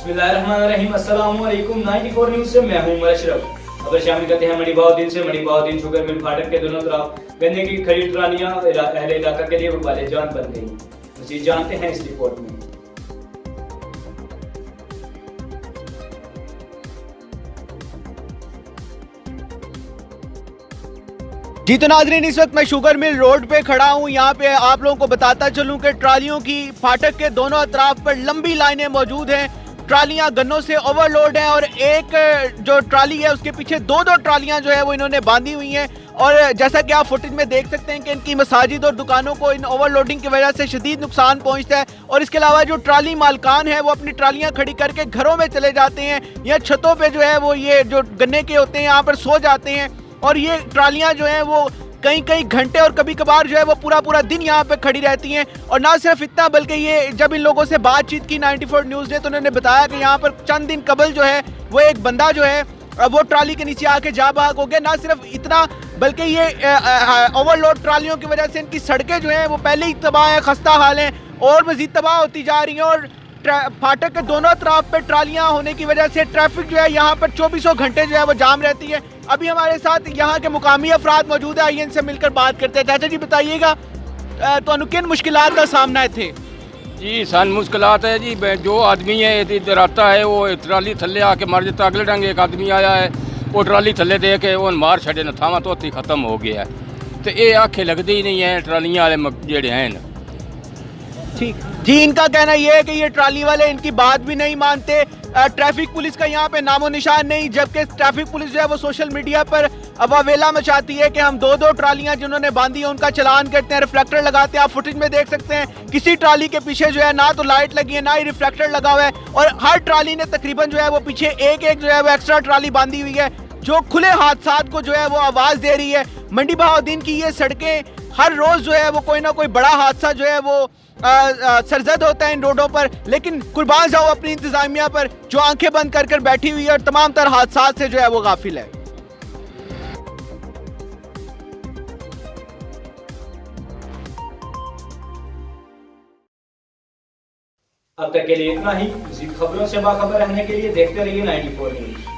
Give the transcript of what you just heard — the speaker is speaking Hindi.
बिस्मिल्लाहिर्रहमानिर्रहीम, अस्सलाम वालेकुम। 94 न्यूज़ से मैं हूं उमर अशरफ। खबर शामिल करते हैं मणिबहाउद्दीन से। मणिबहाउद्दीन शुगर मिल फाटक के दोनों तरफ गन्ने की खड़ी ट्रालियां अहले इलाका के लिए वबाले जान बन गई। मज़ीद जानते हैं इस रिपोर्ट में। जी तो नाजरीन, इस वक्त मैं शुगर मिल रोड पे खड़ा हूँ। यहाँ पे आप लोगों को बताता चलूँ कि ट्रालियों की फाटक के दोनों अतराफ पर लंबी लाइनें मौजूद हैं। ट्रालियाँ गन्नों से ओवरलोड हैं और एक जो ट्राली है उसके पीछे दो ट्रालियाँ जो है वो इन्होंने बांधी हुई हैं। और जैसा कि आप फुटेज में देख सकते हैं कि इनकी मसाजिद और दुकानों को इन ओवरलोडिंग की वजह से शदीद नुकसान पहुँचता है। और इसके अलावा जो ट्राली मालकान है वो अपनी ट्रालियाँ खड़ी करके घरों में चले जाते हैं या छतों पर जो है वो ये जो गन्ने के होते हैं यहाँ पर सो जाते हैं। और ये ट्रालियां जो हैं वो कई घंटे और कभी कभार जो है वो पूरा दिन यहाँ पे खड़ी रहती हैं। और ना सिर्फ इतना बल्कि ये जब इन लोगों से बातचीत की 94 न्यूज़ ने तो उन्होंने बताया कि यहाँ पर चंद दिन कबल जो है वो एक बंदा जो है वो ट्राली के नीचे आके जा भाग हो गया। ना सिर्फ इतना बल्कि ये ओवरलोड ट्रालियों की वजह से इनकी सड़कें जो हैं वो पहले ही तबाह है, खस्ता हाल हैं और मज़ीद तबाह होती जा रही हैं। और फाटक के दोनों तरफ पे ट्रालियां होने की वजह से ट्रैफिक जो है यहाँ पर 24 घंटे जो है वो जाम रहती है। अभी हमारे साथ यहाँ के मुकामी अफराद मौजूद है, आइए इनसे मिलकर बात करते हैं। चाचा जी बताइएगा तो किन मुश्किलात का सामना थे? जी सन मुश्किलात है जी, जो आदमी है इधर आता है वो ट्राली थल्ले आके मर जाता। अगले टाइम एक आदमी आया है वो ट्राली थल्ले दे के वो मार छड़े न थावा तो खत्म हो गया है। तो ये आखे लगती ही नहीं है ट्रालियाँ वाले जेड़े हैं। ठीक जी, इनका कहना यह है कि ये ट्राली वाले इनकी बात भी नहीं मानते। ट्रैफिक पुलिस का यहाँ पे नामो निशान नहीं, जबकि ट्रैफिक पुलिस जो है वो सोशल मीडिया पर वावेला मचाती है कि हम दो ट्रालियां जिन्होंने बांधी है उनका चलान करते हैं, रिफ्लेक्टर लगाते हैं। आप फुटेज में देख सकते हैं किसी ट्राली के पीछे जो है ना तो लाइट लगी है ना ही रिफ्लेक्टर लगा हुआ है। और हर ट्राली ने तकरीबन जो है वो पीछे एक जो है वो एक्स्ट्रा ट्राली बांधी हुई है जो खुले हादसात को जो है वो आवाज दे रही है। मणिबहाउद्दीन की ये सड़कें हर रोज जो है वो कोई ना कोई बड़ा हादसा जो है वो सरजद होता है इन रोडों पर। लेकिन कुर्बान जाओ अपनी इंतजामिया पर जो आंखें बंद कर बैठी हुई है और तमाम तरह हादसा से जो है वो गाफिल है। अब तक के लिए इतना ही। मज़ीद खबरों से बाखबर रहने के लिए देखते रहिए 94 न्यूज़।